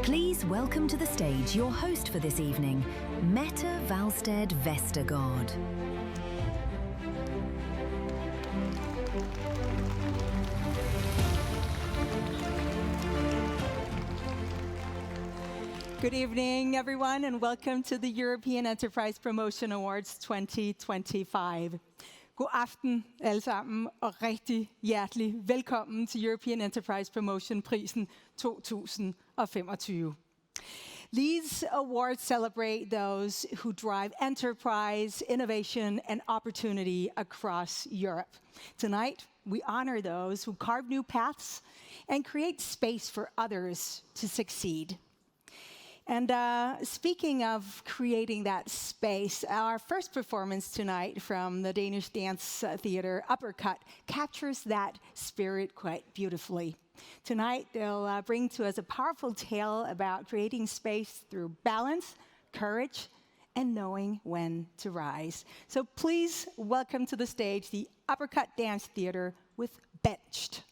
Please welcome to the stage your host for this evening, Mette Valsted Vestergaard. Good evening, everyone, and welcome to the European Enterprise Promotion Awards 2025. God aften alle sammen, og rigtig hjertelig velkommen til European Enterprise Promotion-prisen 2025. These awards celebrate those who drive enterprise, innovation, and opportunity across Europe. Tonight, we honor those who carve new paths and create space for others to succeed. And speaking of creating that space, our first performance tonight from the Danish dance theater Uppercut captures that spirit quite beautifully. Tonight, they'll bring to us a powerful tale about creating space through balance, courage, and knowing when to rise. So please welcome to the stage the Uppercut Dance Theater with Benched.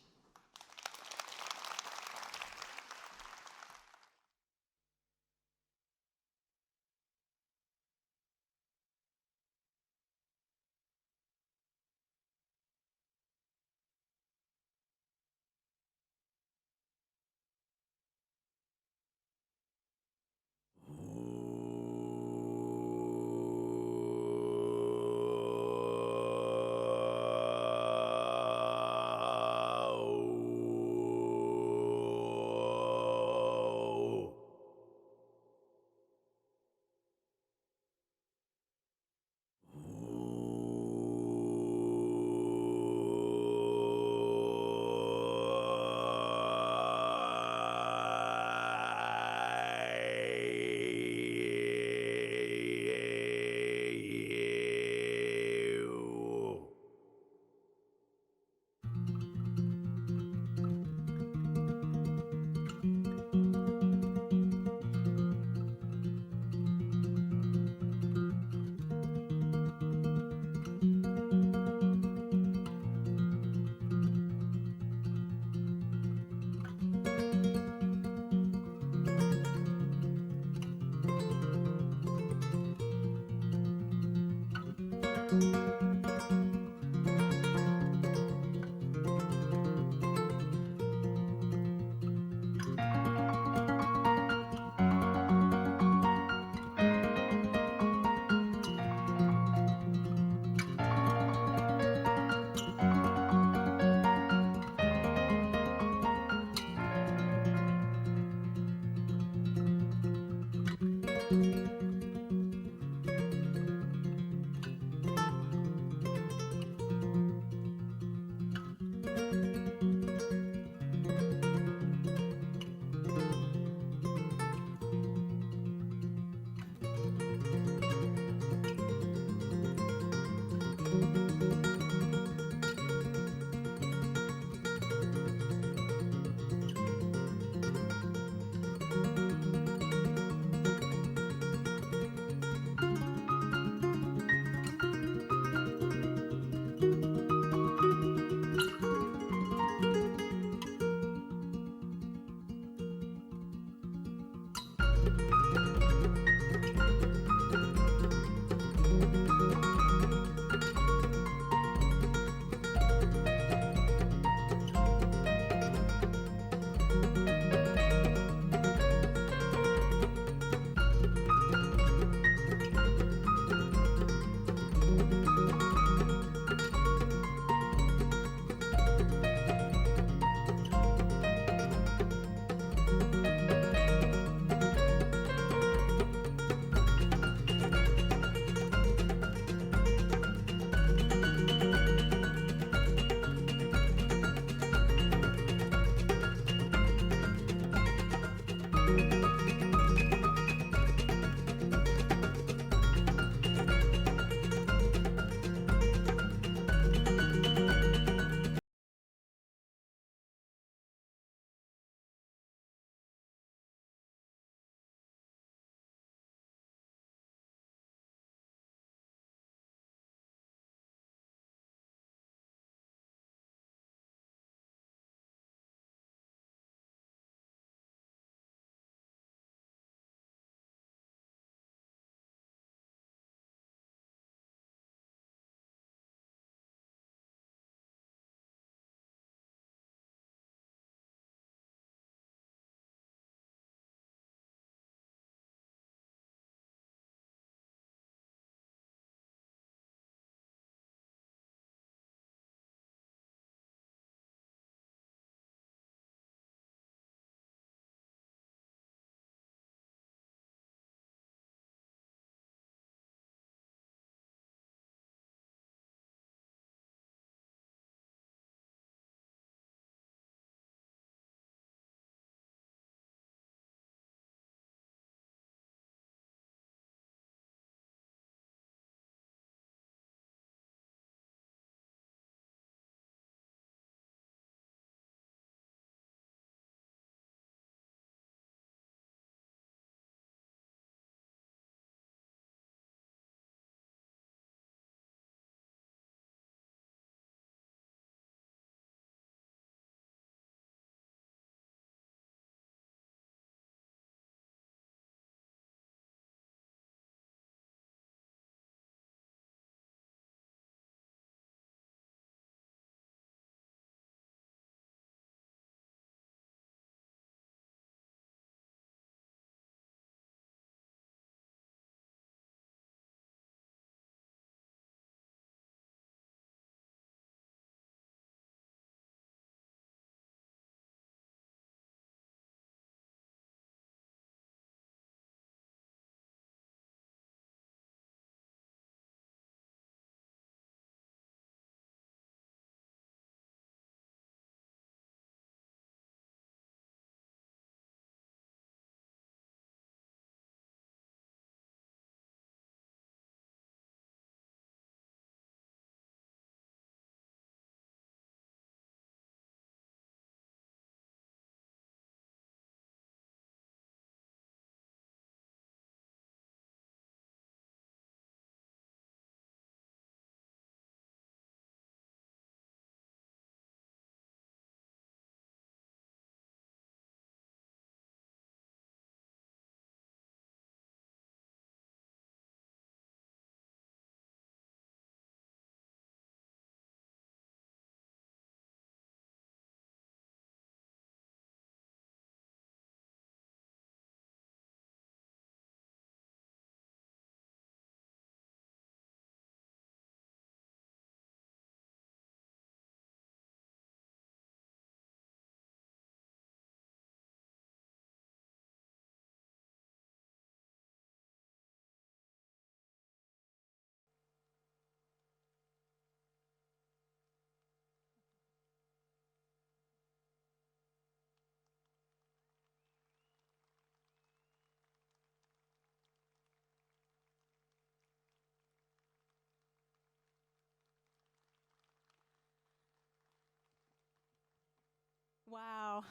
Wow.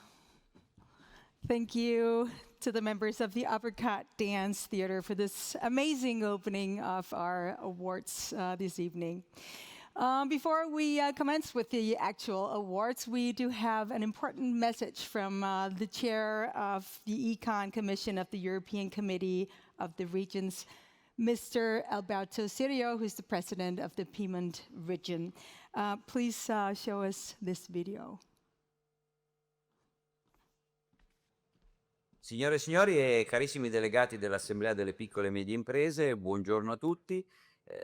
Thank you to the members of the Uppercut Dance Theater for this amazing opening of our awards this evening. Before we commence with the actual awards, we do have an important message from the chair of the Econ Commission of the European Committee of the Regions, Mr. Alberto Cirio, who's the president of the Piedmont region. Please show us this video. Signore e signori e carissimi delegati dell'Assemblea delle Piccole e Medie Imprese, buongiorno a tutti.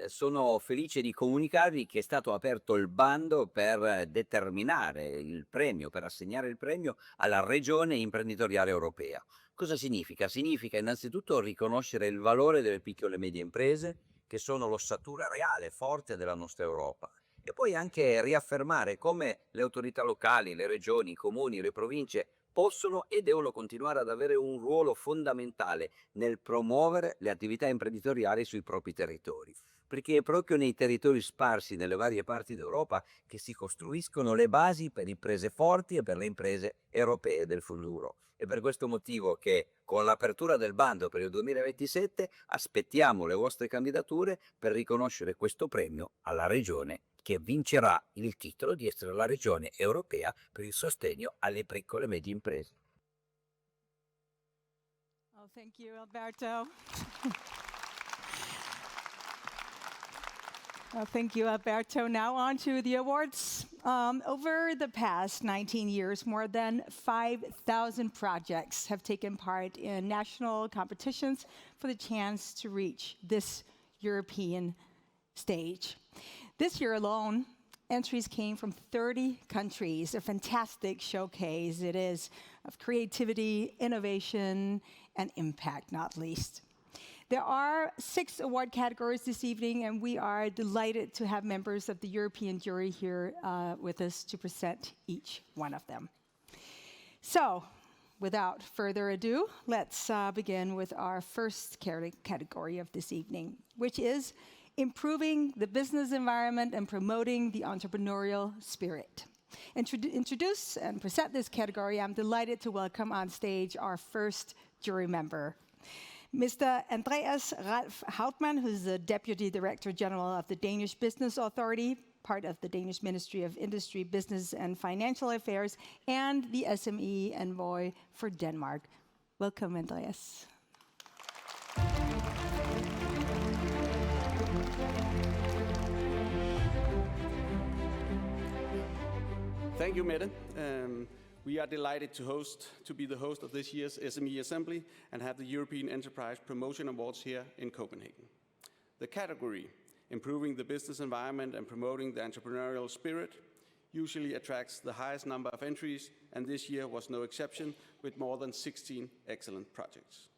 Sono felice di comunicarvi che è stato aperto il bando per determinare il premio, per assegnare il premio alla Regione Imprenditoriale Europea. Cosa significa? Significa innanzitutto riconoscere il valore delle piccole e medie imprese, che sono l'ossatura reale, forte della nostra Europa. E poi anche riaffermare come le autorità locali, le regioni, i comuni, le province possono e devono continuare ad avere un ruolo fondamentale nel promuovere le attività imprenditoriali sui propri territori, perché è proprio nei territori sparsi nelle varie parti d'Europa che si costruiscono le basi per imprese forti e per le imprese europee del futuro. È per questo motivo che con l'apertura del bando per il 2027 aspettiamo le vostre candidature per riconoscere questo premio alla Regione che vincerà il titolo di essere la regione europea per il sostegno alle piccole e medie imprese. Oh, thank you, Alberto. Thank you, Alberto. Now on to the awards. Over the past 19 years, more than 5,000 projects have taken part in national competitions for the chance to reach this European stage. This year alone, entries came from 30 countries, a fantastic showcase it is of creativity, innovation, and impact, not least. There are 6 award categories this evening, and we are delighted to have members of the European jury here with us to present each one of them. So, without further ado, let's begin with our first category of this evening, which is improving the business environment and promoting the entrepreneurial spirit. Introduce and present this category, I'm delighted to welcome on stage our first jury member, Mr. Andreas Ralf Houtman, who's the Deputy Director General of the Danish Business Authority, part of the Danish Ministry of Industry, Business and Financial Affairs, and the SME Envoy for Denmark. Welcome, Andreas. Thank you, Mette. We are delighted to be the host of this year's SME Assembly and have the European Enterprise Promotion Awards here in Copenhagen. The category, Improving the Business Environment and Promoting the Entrepreneurial Spirit, usually attracts the highest number of entries, and this year was no exception, with more than 16 excellent projects.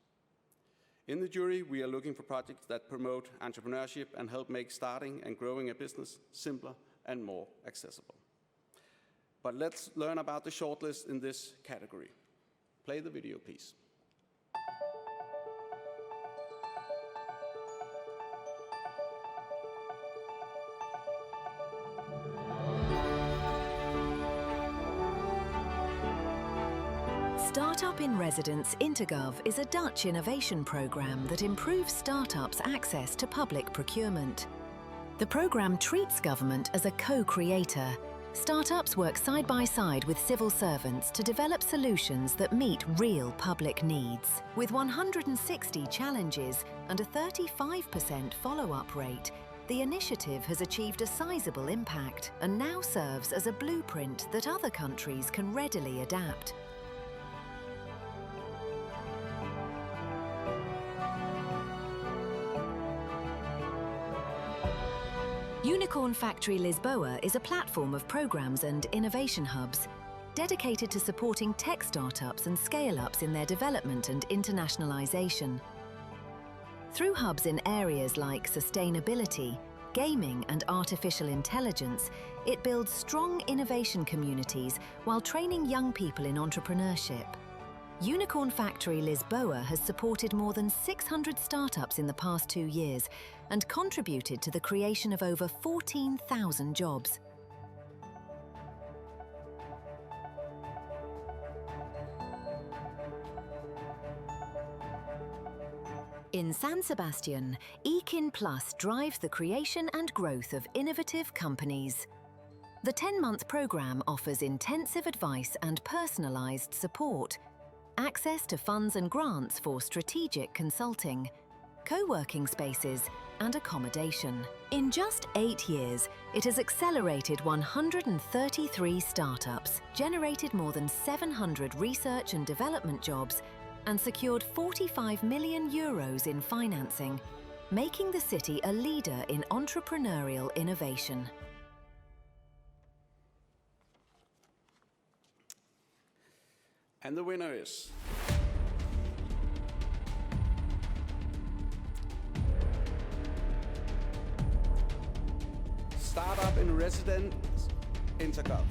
In the jury, we are looking for projects that promote entrepreneurship and help make starting and growing a business simpler and more accessible. But let's learn about the shortlist in this category. Play the video, please. Startup in Residence Intergov is a Dutch innovation program that improves startups' access to public procurement. The program treats government as a co-creator. Startups work side by side with civil servants to develop solutions that meet real public needs. With 160 challenges and a 35% follow-up rate, the initiative has achieved a sizable impact and now serves as a blueprint that other countries can readily adapt. Unicorn Factory Lisboa is a platform of programs and innovation hubs dedicated to supporting tech startups and scale-ups in their development and internationalization. Through hubs in areas like sustainability, gaming and artificial intelligence, it builds strong innovation communities while training young people in entrepreneurship. Unicorn Factory Lisboa has supported more than 600 startups in the past 2 years and contributed to the creation of over 14,000 jobs. In San Sebastian, Ekin Plus drives the creation and growth of innovative companies. The 10-month program offers intensive advice and personalized support, access to funds and grants for strategic consulting, co-working spaces, and accommodation. In just 8 years, it has accelerated 133 startups, generated more than 700 research and development jobs, and secured 45 million euros in financing, making the city a leader in entrepreneurial innovation. And the winner is... Startup in Residence Intergov.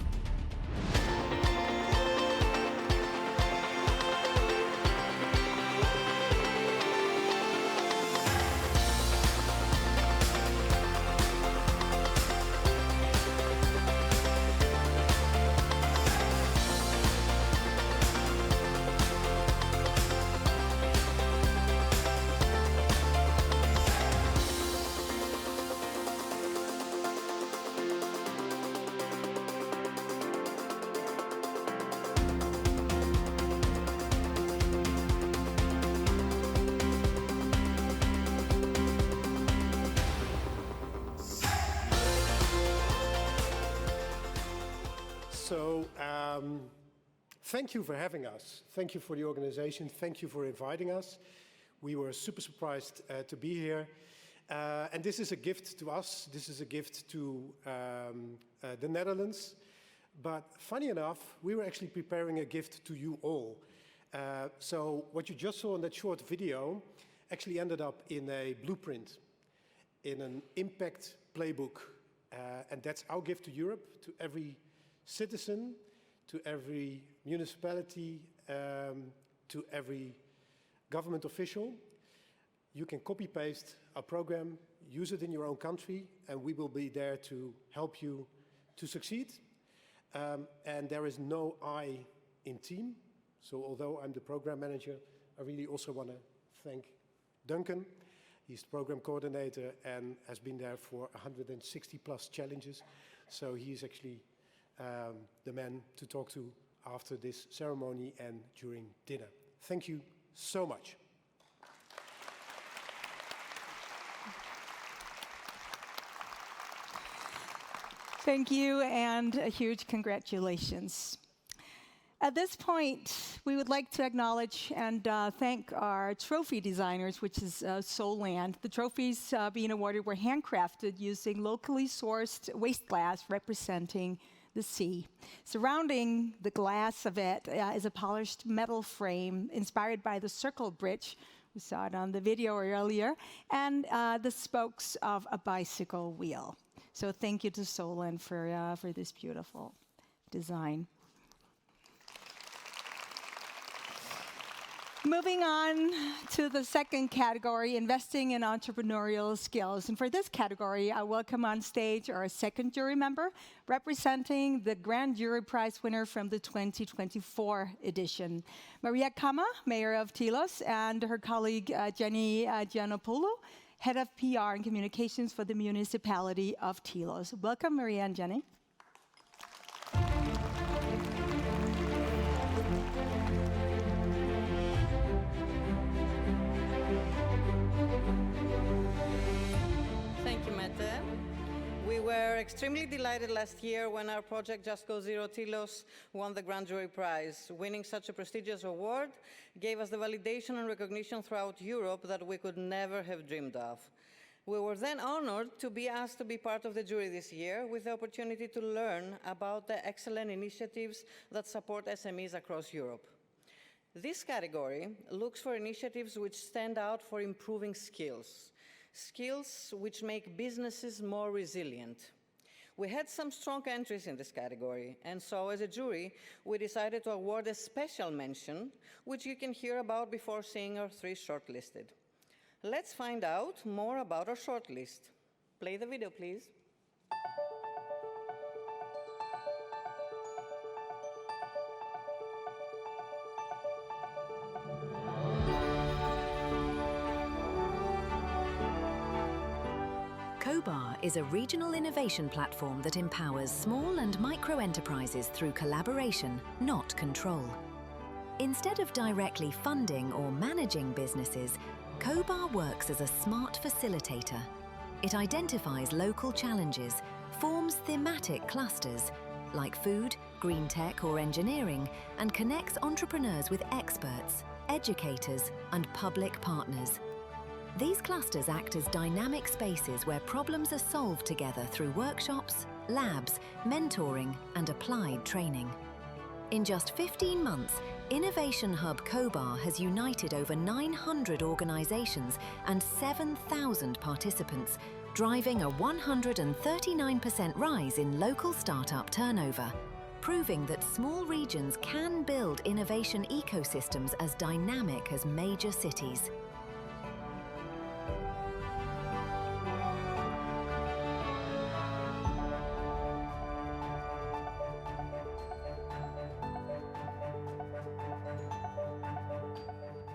So, thank you for having us. Thank you for the organization. Thank you for inviting us. We were super surprised to be here. And this is a gift to us. This is a gift to the Netherlands. But funny enough, we were actually preparing a gift to you all. So what you just saw in that short video actually ended up in a blueprint, in an impact playbook. And that's our gift to Europe, to every citizen, to every municipality, to every government official. You can copy-paste our program, use it in your own country, and we will be there to help you to succeed. And there is no I in team. So although I'm the program manager, I really also want to thank Duncan. He's the program coordinator and has been there for 160 plus challenges. So he's actually the man to talk to after this ceremony and during dinner. Thank you so much. Thank you, and a huge congratulations. At this point, we would like to acknowledge and thank our trophy designers, which is Solland. The trophies being awarded were handcrafted using locally sourced waste glass representing the sea. Surrounding the glass of it is a polished metal frame inspired by the circle bridge. We saw it on the video earlier, and the spokes of a bicycle wheel. So thank you to Solon for this beautiful design. Moving on to the second category, investing in entrepreneurial skills. And for this category, I welcome on stage our second jury member, representing the Grand Jury Prize winner from the 2024 edition, Maria Kama, Mayor of Tilos, and her colleague Jenny Giannopoulou, Head of PR and Communications for the Municipality of Tilos. Welcome, Maria and Jenny. Thank you, Mette. We were extremely delighted last year when our project Just Go Zero Tilos won the Grand Jury Prize. Winning such a prestigious award gave us the validation and recognition throughout Europe that we could never have dreamed of. We were then honored to be asked to be part of the jury this year with the opportunity to learn about the excellent initiatives that support SMEs across Europe. This category looks for initiatives which stand out for improving skills which make businesses more resilient. We had some strong entries in this category, and so as a jury, we decided to award a special mention, which you can hear about before seeing our three shortlisted. Let's find out more about our shortlist. Play the video, please. COBAR is a regional innovation platform that empowers small and micro enterprises through collaboration, not control. Instead of directly funding or managing businesses, COBAR works as a smart facilitator. It identifies local challenges, forms thematic clusters, like food, green tech or engineering, and connects entrepreneurs with experts, educators, and public partners. These clusters act as dynamic spaces where problems are solved together through workshops, labs, mentoring, and applied training. In just 15 months, Innovation Hub COBAR has united over 900 organizations and 7,000 participants, driving a 139% rise in local startup turnover, proving that small regions can build innovation ecosystems as dynamic as major cities.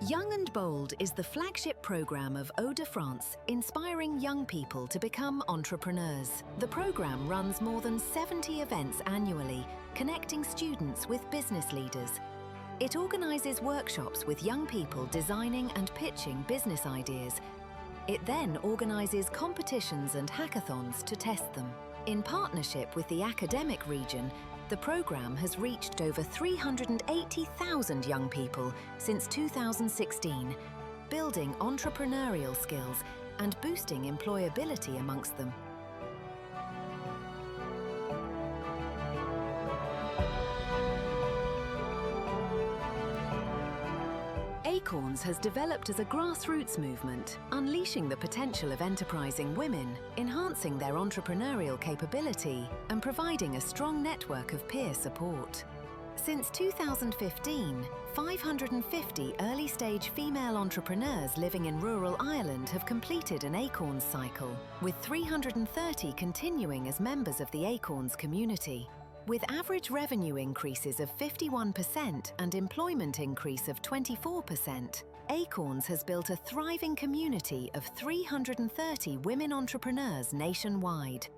Young and Bold is the flagship program of Eau de France, inspiring young people to become entrepreneurs. The program runs more than 70 events annually, connecting students with business leaders. It organizes workshops with young people designing and pitching business ideas. It then organizes competitions and hackathons to test them. In partnership with the academic region, the program has reached over 380,000 young people since 2016, building entrepreneurial skills and boosting employability amongst them. Acorns has developed as a grassroots movement, unleashing the potential of enterprising women, enhancing their entrepreneurial capability, and providing a strong network of peer support. Since 2015, 550 early-stage female entrepreneurs living in rural Ireland have completed an Acorns cycle, with 330 continuing as members of the Acorns community. With average revenue increases of 51% and employment increase of 24%, Acorns has built a thriving community of 330 women entrepreneurs nationwide.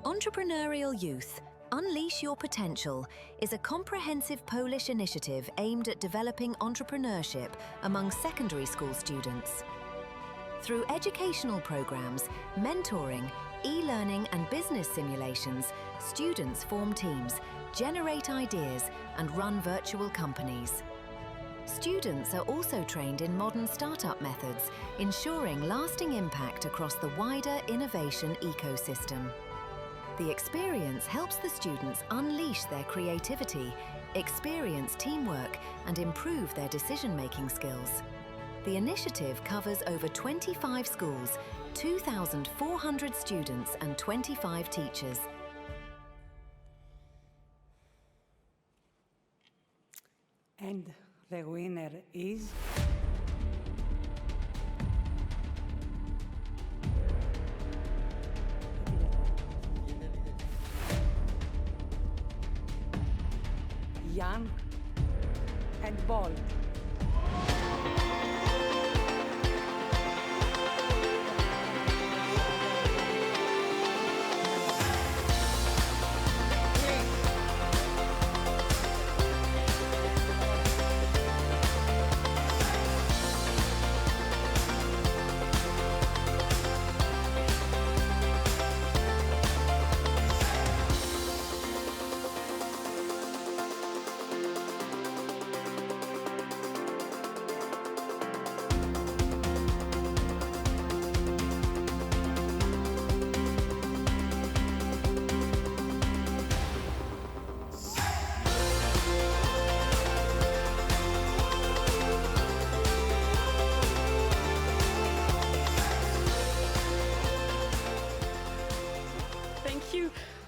Entrepreneurial Youth, Unleash Your Potential is a comprehensive Polish initiative aimed at developing entrepreneurship among secondary school students. Through educational programs, mentoring, e-learning and business simulations, students form teams, generate ideas and run virtual companies. Students are also trained in modern startup methods, ensuring lasting impact across the wider innovation ecosystem. The experience helps the students unleash their creativity, experience teamwork, and improve their decision-making skills. The initiative covers over 25 schools, 2,400 students, and 25 teachers. And the winner is... Young and Bold.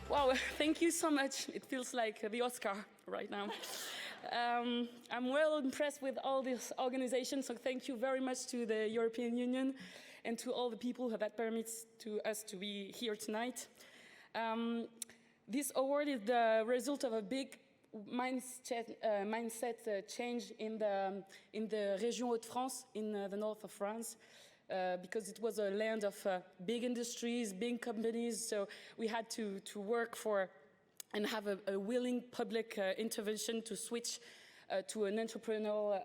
Wow, thank you so much. It feels like the Oscar right now. I'm well impressed with all these organizations, so thank you very much to the European Union and to all the people that permits to us to be here tonight. This award is the result of a big mindset change in the Région Hauts-de-France, in the north of France, because it was a land of big industries, big companies, so we had to work for and have a willing public intervention to switch to an entrepreneurial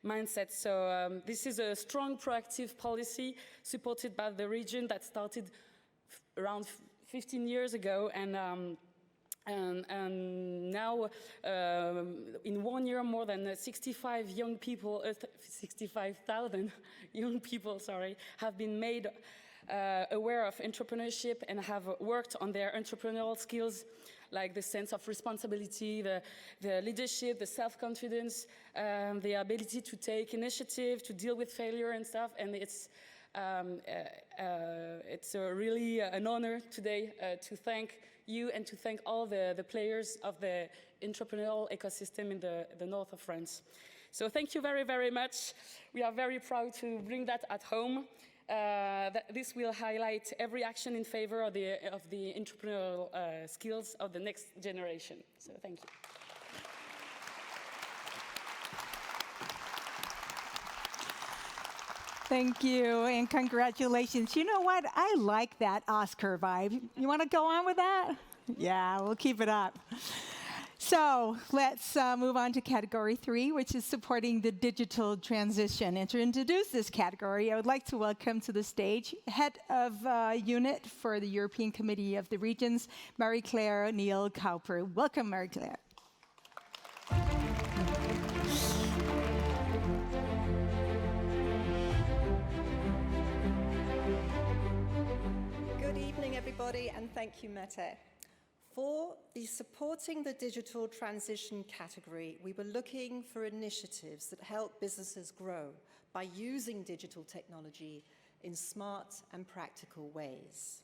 mindset. So this is a strong proactive policy supported by the region that started around 15 years ago, and now, in 1 year, more than 65,000 young people, have been made aware of entrepreneurship and have worked on their entrepreneurial skills, like the sense of responsibility, the leadership, the self-confidence, the ability to take initiative, to deal with failure and stuff. And it's really an honor today to thank you and to thank all the players of the entrepreneurial ecosystem in the north of France. So thank you very, very much. We are very proud to bring that at home. This will highlight every action in favor of the entrepreneurial skills of the next generation. So thank you. Thank you, and congratulations. You know what? I like that Oscar vibe. You want to go on with that? Yeah, we'll keep it up. So let's move on to category 3, which is supporting the digital transition. And to introduce this category, I would like to welcome to the stage Head of Unit for the European Committee of the Regions, Marie-Claire Neal-Cowper. Welcome, Marie-Claire. Good evening, everybody, and thank you, Mette. For the Supporting the Digital Transition category, we were looking for initiatives that help businesses grow by using digital technology in smart and practical ways.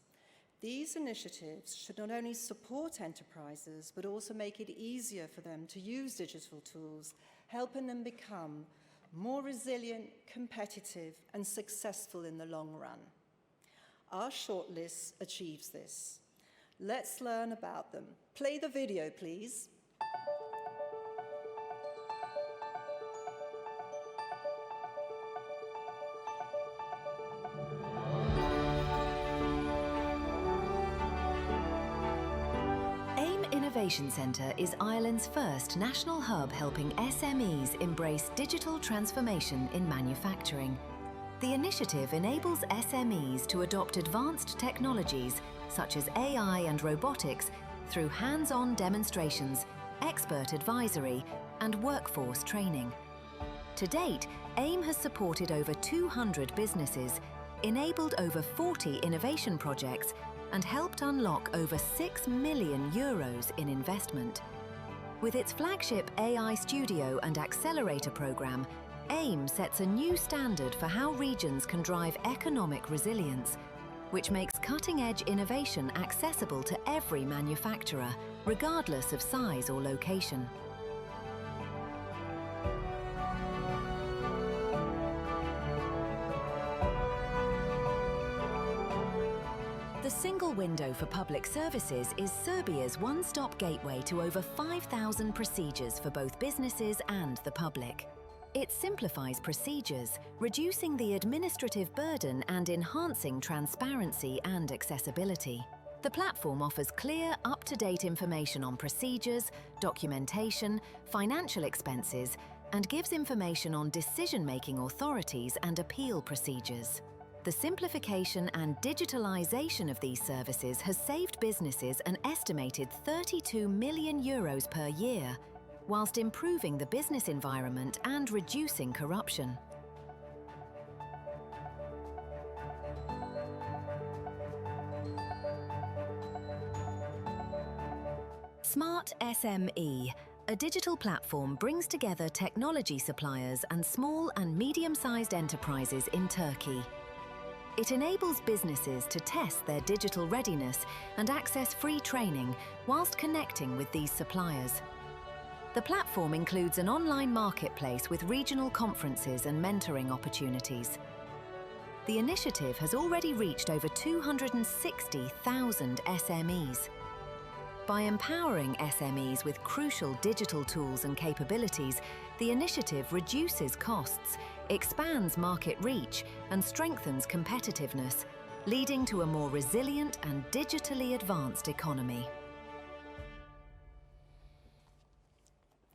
These initiatives should not only support enterprises, but also make it easier for them to use digital tools, helping them become more resilient, competitive, and successful in the long run. Our shortlist achieves this. Let's learn about them. Play the video, please. AIM Innovation Centre is Ireland's first national hub helping SMEs embrace digital transformation in manufacturing. The initiative enables SMEs to adopt advanced technologies such as AI and robotics through hands-on demonstrations, expert advisory, and workforce training. To date, AIM has supported over 200 businesses, enabled over 40 innovation projects, and helped unlock over €6 million in investment. With its flagship AI Studio and Accelerator programme, AIM sets a new standard for how regions can drive economic resilience, which makes cutting-edge innovation accessible to every manufacturer, regardless of size or location. The single window for public services is Serbia's one-stop gateway to over 5,000 procedures for both businesses and the public. It simplifies procedures, reducing the administrative burden and enhancing transparency and accessibility. The platform offers clear, up-to-date information on procedures, documentation, financial expenses, and gives information on decision-making authorities and appeal procedures. The simplification and digitalization of these services has saved businesses an estimated €32 million per year, whilst improving the business environment and reducing corruption. Smart SME, a digital platform, brings together technology suppliers and small and medium-sized enterprises in Turkey. It enables businesses to test their digital readiness and access free training whilst connecting with these suppliers. The platform includes an online marketplace with regional conferences and mentoring opportunities. The initiative has already reached over 260,000 SMEs. By empowering SMEs with crucial digital tools and capabilities, the initiative reduces costs, expands market reach, and strengthens competitiveness, leading to a more resilient and digitally advanced economy.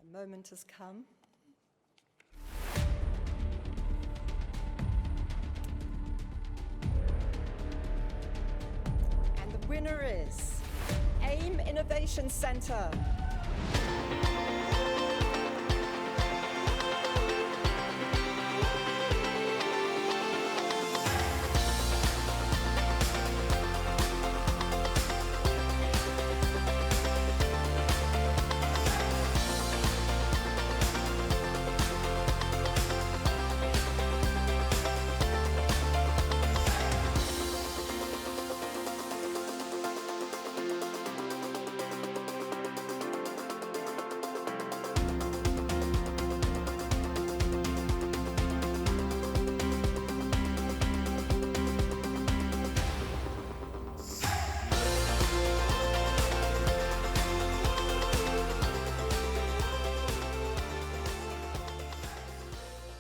The moment has come. And the winner is AIM Innovation Centre.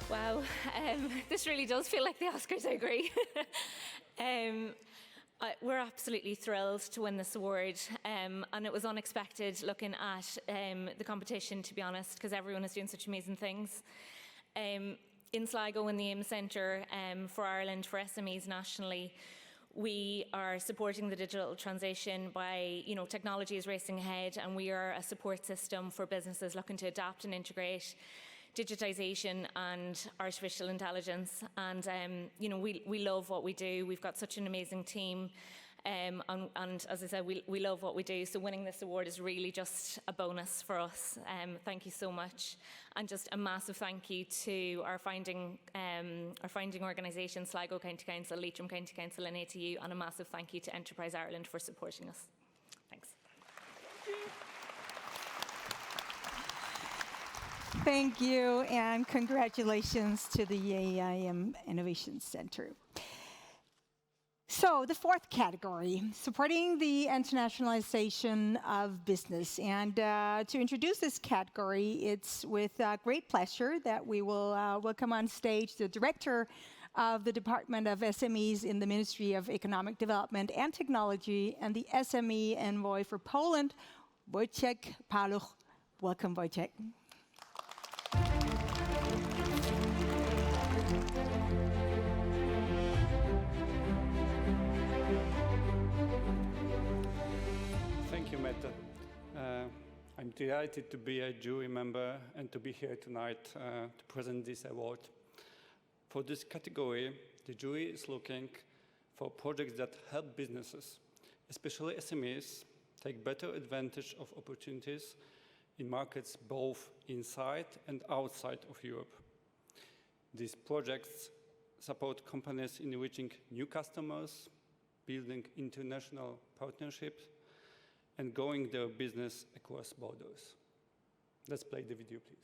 Wow, this really does feel like the Oscars, I agree. We're absolutely thrilled to win this award, and it was unexpected looking at the competition, to be honest, because everyone is doing such amazing things. In Sligo, in the AIM Centre for Ireland, for SMEs nationally, we are supporting the digital transition by, technology is racing ahead, and we are a support system for businesses looking to adapt and integrate digitisation and artificial intelligence. And, we love what we do. We've got such an amazing team. And as I said, we love what we do. So winning this award is really just a bonus for us. Thank you so much. And just a massive thank you to our founding organisation, Sligo County Council, Leitrim County Council and ATU, and a massive thank you to Enterprise Ireland for supporting us. Thanks. Thank you, and congratulations to the AIM Innovation Centre. So the fourth category, supporting the internationalization of business. And to introduce this category, it's with great pleasure that we will welcome on stage the Director of the Department of SMEs in the Ministry of Economic Development and Technology and the SME Envoy for Poland, Wojciech Paluch. Welcome, Wojciech. Thank you, Mette. I'm delighted to be a jury member and to be here tonight to present this award. For this category, the jury is looking for projects that help businesses, especially SMEs, take better advantage of opportunities in markets both inside and outside of Europe. These projects support companies in reaching new customers, building international partnerships, and growing their business across borders. Let's play the video, please.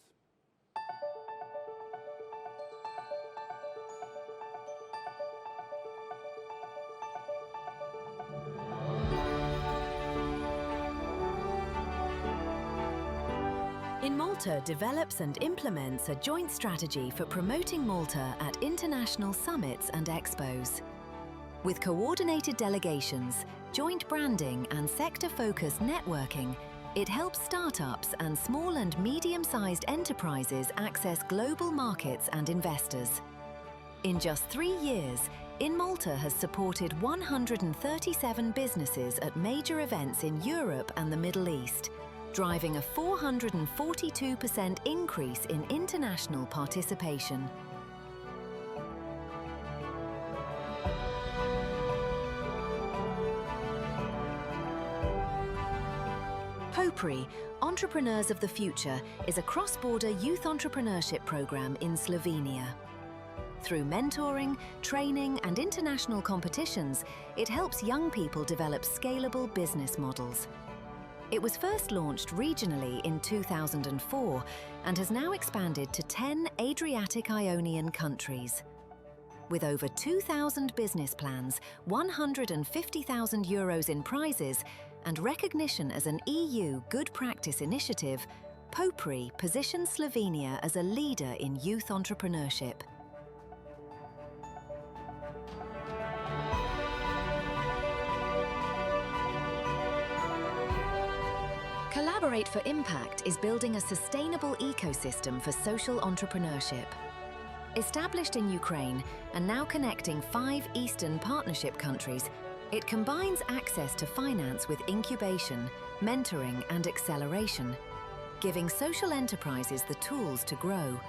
In Malta develops and implements a joint strategy for promoting Malta at international summits and expos. With coordinated delegations, joint branding and sector-focused networking, it helps startups and small and medium-sized enterprises access global markets and investors. In just 3 years, In Malta has supported 137 businesses at major events in Europe and the Middle East, driving a 442% increase in international participation. HOPRI, Entrepreneurs of the Future, is a cross-border youth entrepreneurship program in Slovenia. Through mentoring, training, and international competitions, it helps young people develop scalable business models. It was first launched regionally in 2004 and has now expanded to 10 Adriatic Ionian countries. With over 2,000 business plans, 150,000 euros in prizes, and recognition as an EU Good Practice initiative, POPRI positions Slovenia as a leader in youth entrepreneurship. Collaborate for Impact is building a sustainable ecosystem for social entrepreneurship. Established in Ukraine and now connecting 5 Eastern Partnership countries, it combines access to finance with incubation, mentoring and acceleration, giving social enterprises the tools to grow.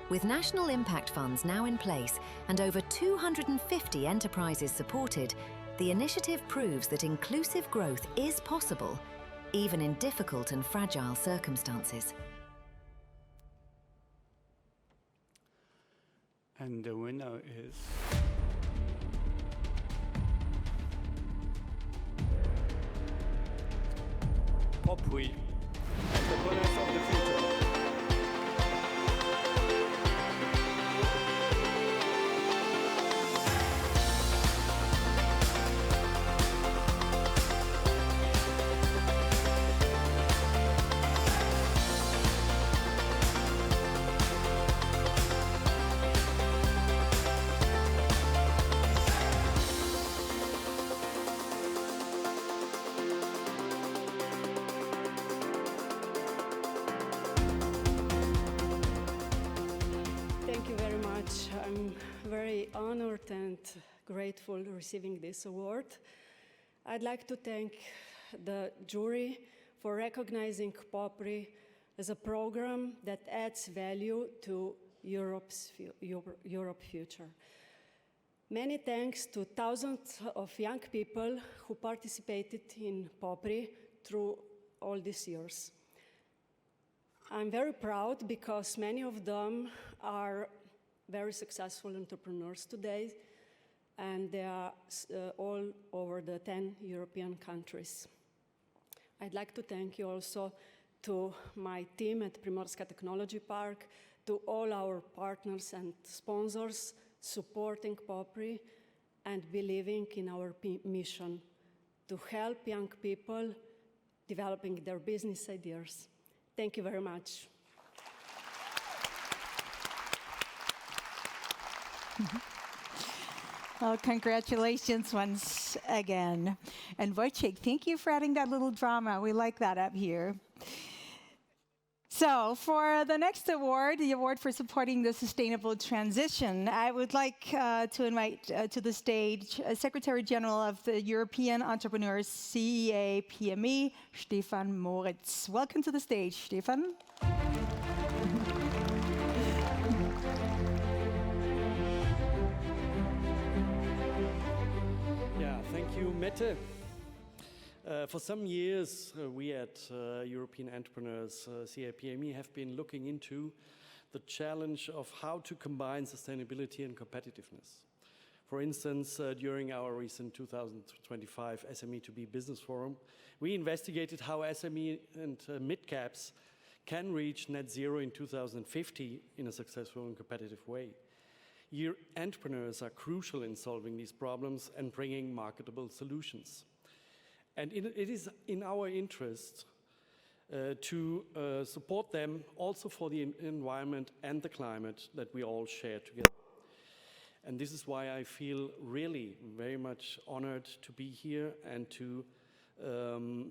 With national impact funds now in place and over 250 enterprises supported, the initiative proves that inclusive growth is possible, even in difficult and fragile circumstances. And the winner is... POPRI, entrepreneurs of the future. I'm very honored and grateful receiving this award. I'd like to thank the jury for recognizing POPRI as a program that adds value to Europe future. Many thanks to thousands of young people who participated in POPRI through all these years. I'm very proud because many of them are very successful entrepreneurs today, and they are all over the 10 European countries. I'd like to thank you also to my team at Primorska Technology Park, to all our partners and sponsors supporting POPRI and believing in our mission to help young people developing their business ideas. Thank you very much. Well, congratulations once again. And Wojciech, thank you for adding that little drama. We like that up here. So for the next award, the award for supporting the sustainable transition, I would like to invite to the stage Secretary General of the European Entrepreneurs CEA PME, Stefan Moritz. Welcome to the stage, Stefan. Thank you, Mette. For some years, we at European Entrepreneurs CAPME have been looking into the challenge of how to combine sustainability and competitiveness. For instance, during our recent 2025 SME2B Business Forum, we investigated how SME and mid-caps can reach net zero in 2050 in a successful and competitive way. Entrepreneurs are crucial in solving these problems and bringing marketable solutions. And it is in our interest to support them also for the environment and the climate that we all share together. And this is why I feel really very much honored to be here and to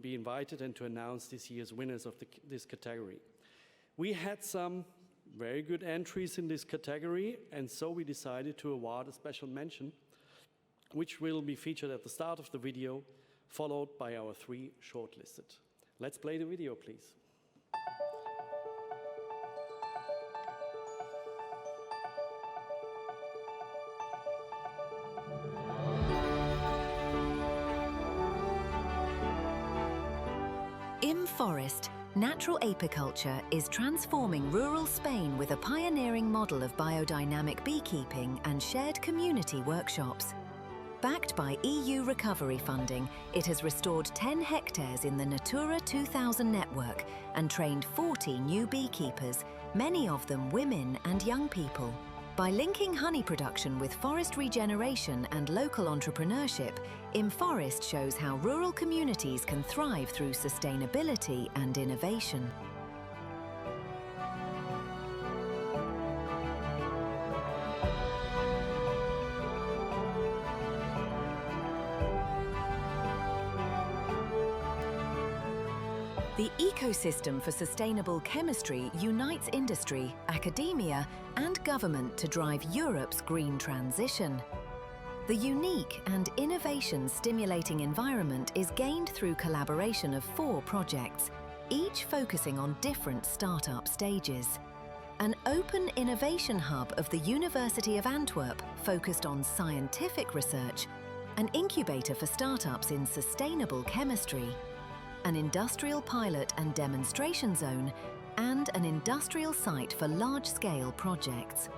be invited and to announce this year's winners of this category. We had some very good entries in this category, and so we decided to award a special mention, which will be featured at the start of the video, followed by our 3 shortlisted. Let's play the video, please. In Forest, natural apiculture is transforming rural Spain with a pioneering model of biodynamic beekeeping and shared community workshops. Backed by EU recovery funding, it has restored 10 hectares in the Natura 2000 network and trained 40 new beekeepers, many of them women and young people. By linking honey production with forest regeneration and local entrepreneurship, InForest shows how rural communities can thrive through sustainability and innovation. The ecosystem for sustainable chemistry unites industry, academia, and government to drive Europe's green transition. The unique and innovation-stimulating environment is gained through collaboration of 4 projects, each focusing on different startup stages. An open innovation hub of the University of Antwerp focused on scientific research, an incubator for startups in sustainable chemistry, an industrial pilot and demonstration zone, and an industrial site for large-scale projects.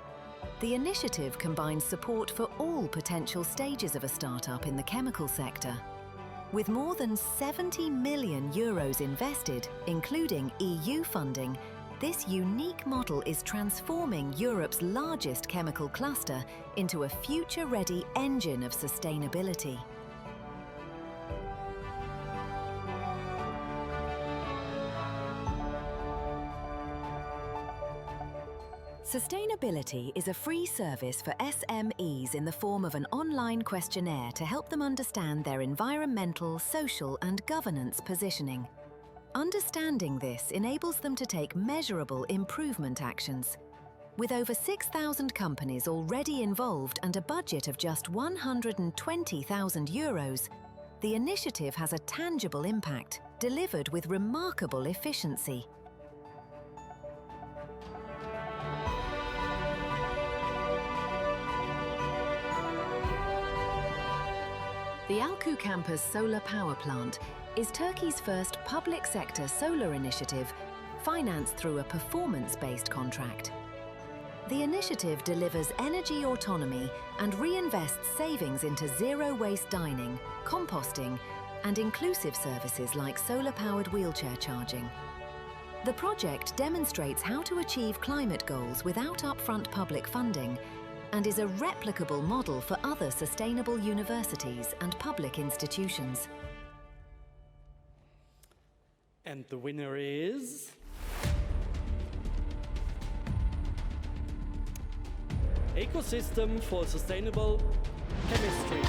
The initiative combines support for all potential stages of a startup in the chemical sector. With more than 70 million euros invested, including EU funding, this unique model is transforming Europe's largest chemical cluster into a future-ready engine of sustainability. Sustainability is a free service for SMEs in the form of an online questionnaire to help them understand their environmental, social, and governance positioning. Understanding this enables them to take measurable improvement actions. With over 6,000 companies already involved and a budget of just 120,000 euros, the initiative has a tangible impact, delivered with remarkable efficiency. The Alku Campus Solar Power Plant is Turkey's first public sector solar initiative financed through a performance-based contract. The initiative delivers energy autonomy and reinvests savings into zero-waste dining, composting, and inclusive services like solar-powered wheelchair charging. The project demonstrates how to achieve climate goals without upfront public funding and is a replicable model for other sustainable universities and public institutions. And the winner is... Ecosystem for Sustainable Chemistry.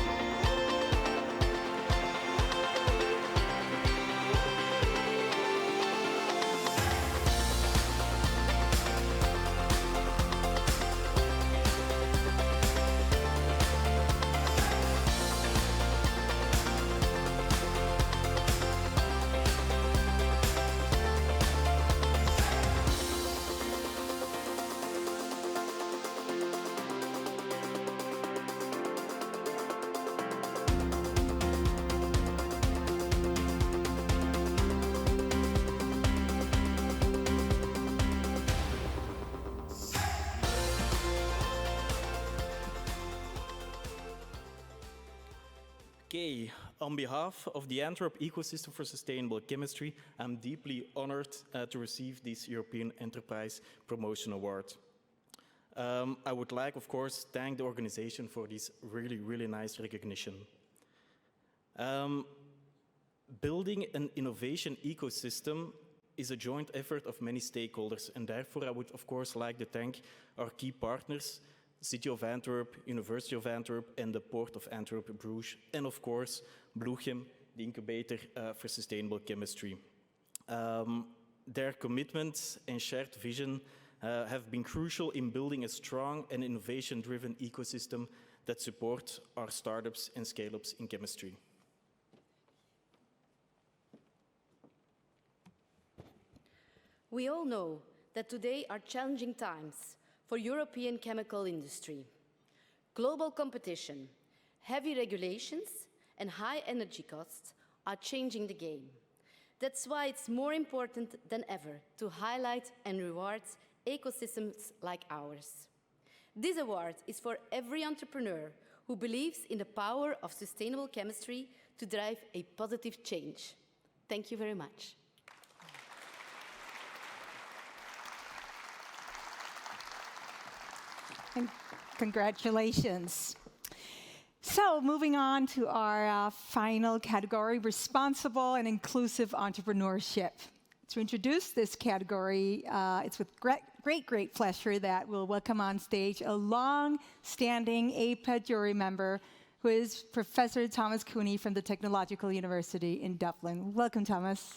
Okay, on behalf of the Antwerp Ecosystem for Sustainable Chemistry, I'm deeply honored to receive this European Enterprise Promotion Award. I would like, of course, thank the organization for this really nice recognition. Building an innovation ecosystem is a joint effort of many stakeholders, and therefore I would, of course, like to thank our key partners, City of Antwerp, University of Antwerp, and the Port of Antwerp, Bruges, and of course, Bloegem, the incubator for sustainable chemistry. Their commitment and shared vision have been crucial in building a strong and innovation-driven ecosystem that supports our startups and scale-ups in chemistry. We all know that today are challenging times for European chemical industry. Global competition, heavy regulations, and high energy costs are changing the game. That's why it's more important than ever to highlight and reward ecosystems like ours. This award is for every entrepreneur who believes in the power of sustainable chemistry to drive a positive change. Thank you very much. And congratulations. So moving on to our final category, responsible and inclusive entrepreneurship. To introduce this category, it's with great pleasure that we'll welcome on stage a long-standing APA jury member, who is Professor Thomas Cooney from the Technological University in Dublin. Welcome, Thomas.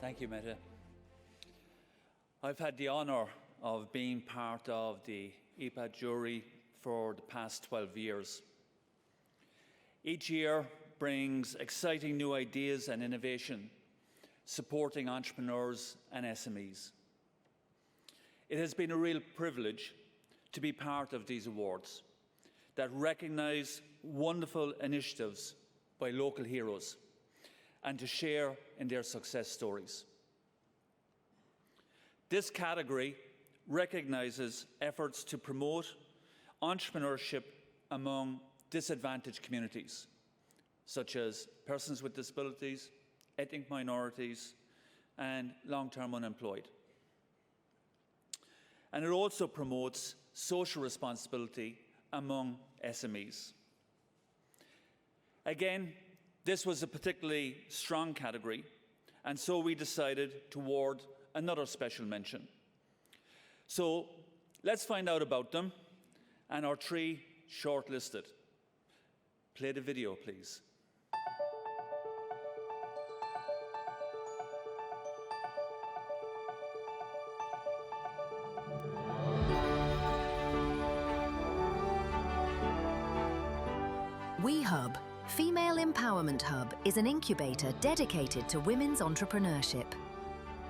Thank you, Mette. I've had the honour of being part of the EPA jury for the past 12 years. Each year brings exciting new ideas and innovation, supporting entrepreneurs and SMEs. It has been a real privilege to be part of these awards that recognise wonderful initiatives by local heroes and to share in their success stories. This category recognises efforts to promote entrepreneurship among disadvantaged communities, such as persons with disabilities, ethnic minorities, and long-term unemployed. And it also promotes social responsibility among SMEs. Again, this was a particularly strong category, and so we decided to award another special mention. So let's find out about them and our three shortlisted. Play the video, please. WeHub, Female Empowerment Hub, is an incubator dedicated to women's entrepreneurship.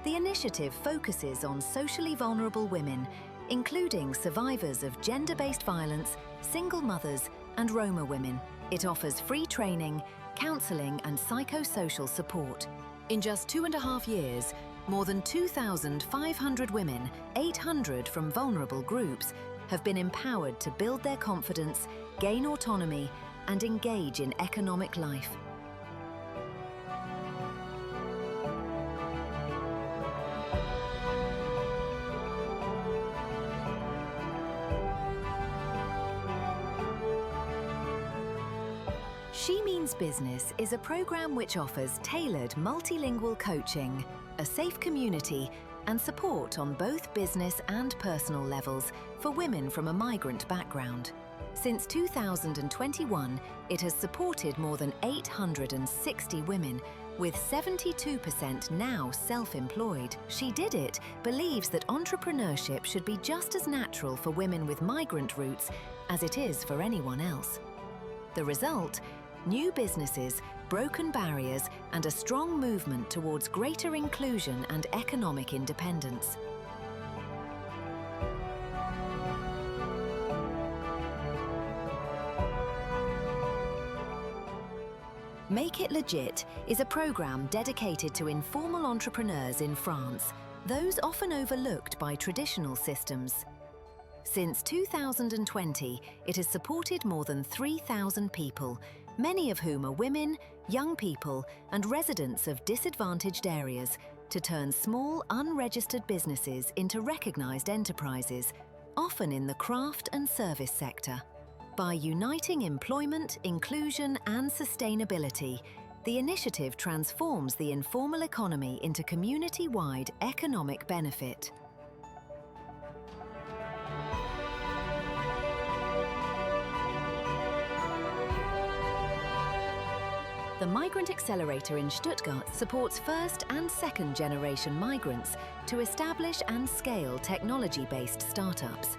The initiative focuses on socially vulnerable women, including survivors of gender-based violence, single mothers, and Roma women. It offers free training, counselling, and psychosocial support. In just 2.5 years, more than 2,500 women, 800 from vulnerable groups, have been empowered to build their confidence, gain autonomy, and engage in economic life. She Means Business is a program which offers tailored multilingual coaching, a safe community, and support on both business and personal levels for women from a migrant background. Since 2021, it has supported more than 860 women, with 72% now self-employed. She Did It believes that entrepreneurship should be just as natural for women with migrant roots as it is for anyone else. The result? New businesses, broken barriers, and a strong movement towards greater inclusion and economic independence. Make It Legit is a program dedicated to informal entrepreneurs in France, those often overlooked by traditional systems. Since 2020, it has supported more than 3,000 people, many of whom are women, young people, and residents of disadvantaged areas, to turn small, unregistered businesses into recognised enterprises, often in the craft and service sector. By uniting employment, inclusion, and sustainability, the initiative transforms the informal economy into community-wide economic benefit. The Migrant Accelerator in Stuttgart supports first and second generation migrants to establish and scale technology-based startups.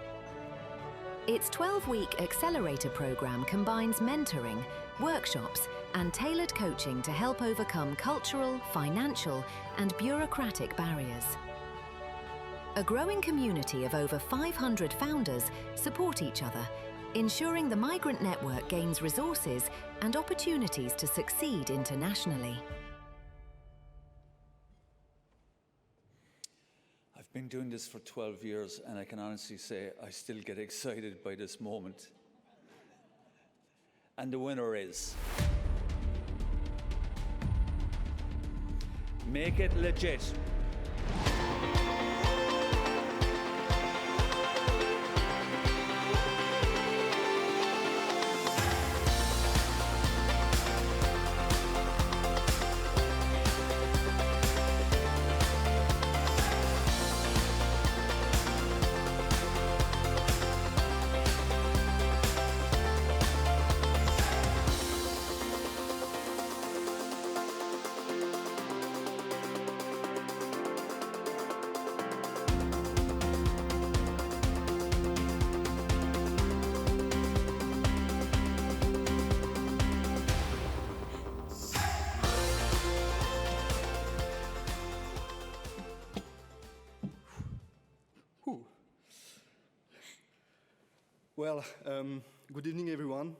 Its 12-week accelerator program combines mentoring, workshops, and tailored coaching to help overcome cultural, financial, and bureaucratic barriers. A growing community of over 500 founders support each other, ensuring the migrant network gains resources and opportunities to succeed internationally. I've been doing this for 12 years, and I can honestly say I still get excited by this moment. And the winner is... Make It Legit. Well, good evening, everyone.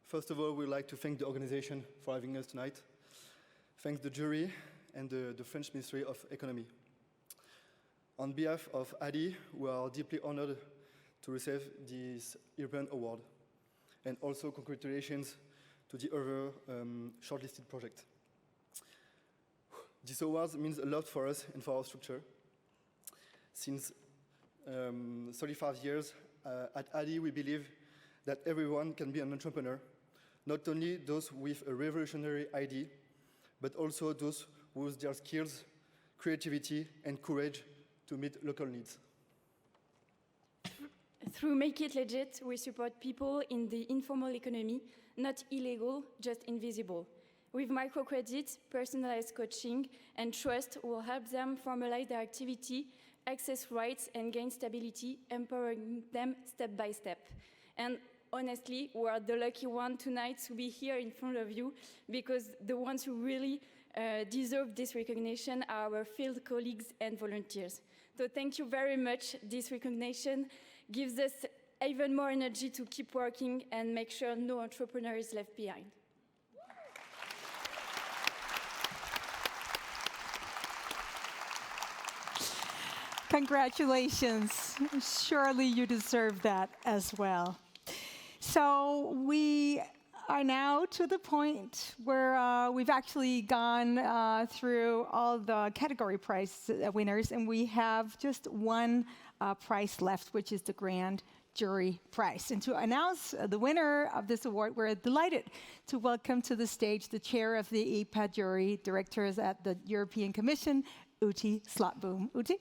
First of all, we'd like to thank the organization for having us tonight. Thanks the jury and the French Ministry of Economy. On behalf of ADI, we are deeply honored to receive this European award. And also congratulations to the other shortlisted project. This award means a lot for us and for our structure. Since 35 years at ADI, we believe that everyone can be an entrepreneur, not only those with a revolutionary idea, but also those with their skills, creativity, and courage to meet local needs. Through Make It Legit, we support people in the informal economy, not illegal, just invisible. With microcredit, personalized coaching, and trust will help them formalize their activity, access rights, and gain stability, empowering them step by step. And honestly, we are the lucky one tonight to be here in front of you, because the ones who really deserve this recognition are our field colleagues and volunteers. So thank you very much. This recognition gives us even more energy to keep working and make sure no entrepreneur is left behind. Congratulations. Surely you deserve that as well. So we are now to the point where we've actually gone through all the category prize winners, and we have just one prize left, which is the Grand Jury Prize. And to announce the winner of this award, we're delighted to welcome to the stage the chair of the EPA jury, directors at the European Commission, Ute Slotboom. Ute?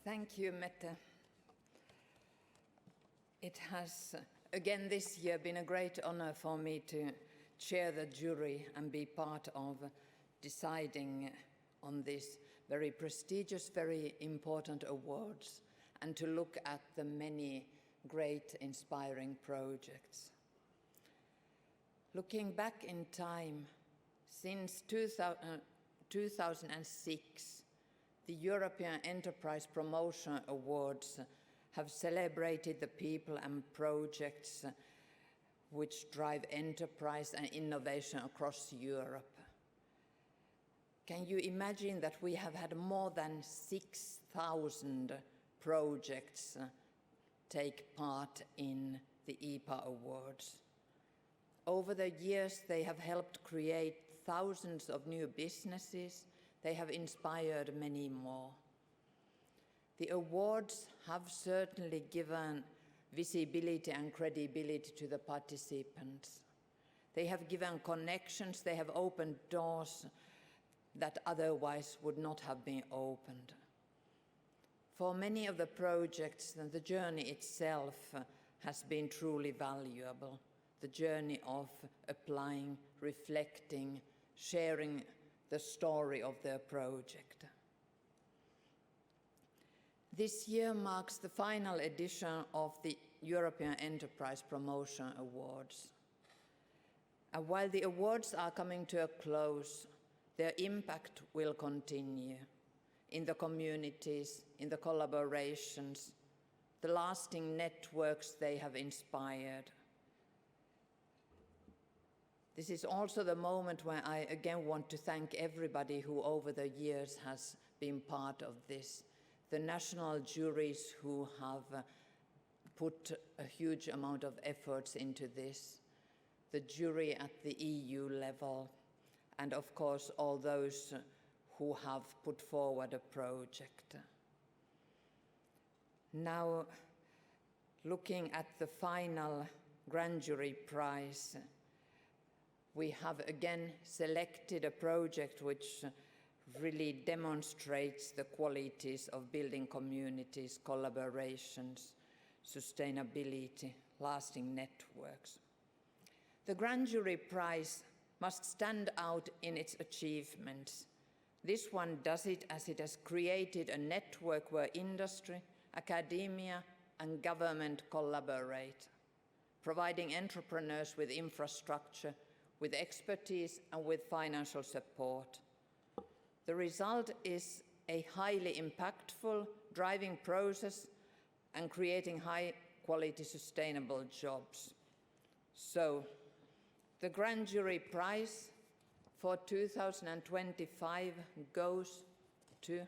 Thank you, Mette. It has, again this year, been a great honor for me to chair the jury and be part of deciding on these very prestigious, very important awards, and to look at the many great, inspiring projects. Looking back in time, since 2006, the European Enterprise Promotion Awards have celebrated the people and projects which drive enterprise and innovation across Europe. Can you imagine that we have had more than 6,000 projects take part in the EPA Awards? Over the years, they have helped create thousands of new businesses. They have inspired many more. The awards have certainly given visibility and credibility to the participants. They have given connections, they have opened doors that otherwise would not have been opened. For many of the projects, the journey itself has been truly valuable. The journey of applying, reflecting, sharing the story of their project. This year marks the final edition of the European Enterprise Promotion Awards. And while the awards are coming to a close, their impact will continue in the communities, in the collaborations, the lasting networks they have inspired. This is also the moment where I again want to thank everybody who over the years has been part of this. The national juries who have put a huge amount of efforts into this, the jury at the EU level, and of course all those who have put forward a project. Now, looking at the final grand jury prize, we have again selected a project which really demonstrates the qualities of building communities, collaborations, sustainability, lasting networks. The Grand Jury Prize must stand out in its achievements. This one does it as it has created a network where industry, academia, and government collaborate, providing entrepreneurs with infrastructure, with expertise, and with financial support. The result is a highly impactful driving process and creating high-quality sustainable jobs. So, the Grand Jury Prize for 2025 goes to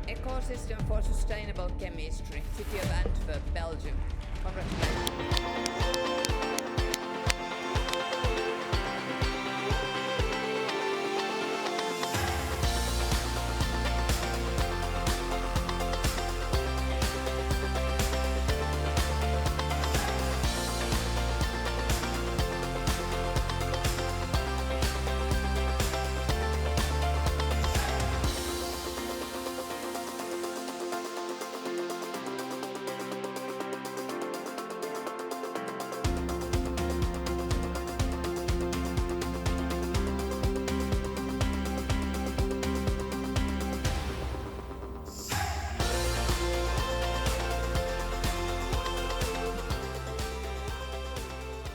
Ecosystem for Sustainable Chemistry, City of Antwerp, Belgium. Congratulations.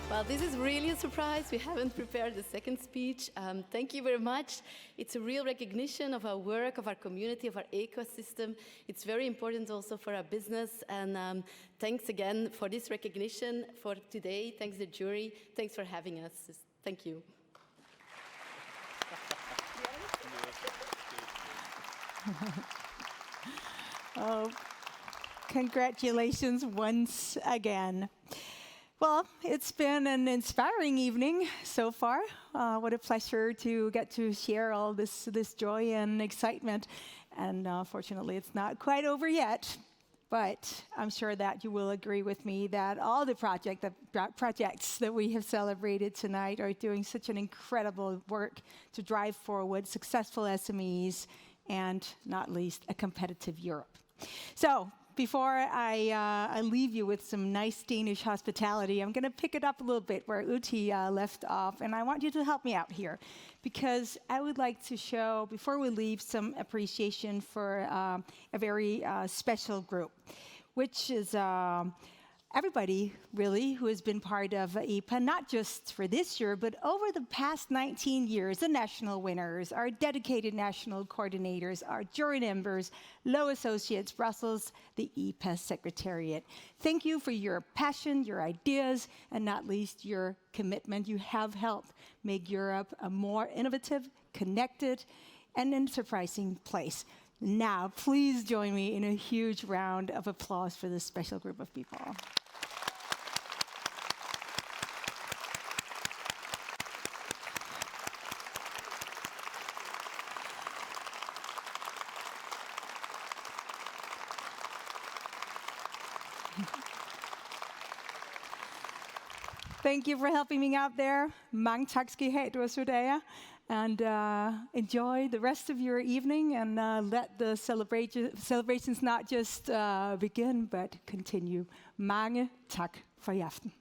Well, this is really a surprise. We haven't prepared the second speech. Thank you very much. It's a real recognition of our work, of our community, of our ecosystem. It's very important also for our business. And thanks again for this recognition for today. Thanks the jury. Thanks for having us. Thank you. Oh, congratulations once again. Well, it's been an inspiring evening so far. What a pleasure to get to share all this joy and excitement. And fortunately, it's not quite over yet. But I'm sure that you will agree with me that all the projects that we have celebrated tonight are doing such an incredible work to drive forward successful SMEs and, not least, a competitive Europe. So, before I leave you with some nice Danish hospitality, I'm going to pick it up a little bit where Uti left off, and I want you to help me out here, because I would like to show, before we leave, some appreciation for a very special group, which is everybody, really, who has been part of IPA, not just for this year, but over the past 19 years, the national winners, our dedicated national coordinators, our jury members, Low Associates Brussels, the IPA Secretariat. Thank you for your passion, your ideas, and not least your commitment. You have helped make Europe a more innovative, connected, and enterprising place. Now, please join me in a huge round of applause for this special group of people. Thank you for helping me out there. Mange tak skal I have, du er. And enjoy the rest of your evening, and let the celebrations not just begin, but continue. Mange tak for i aften.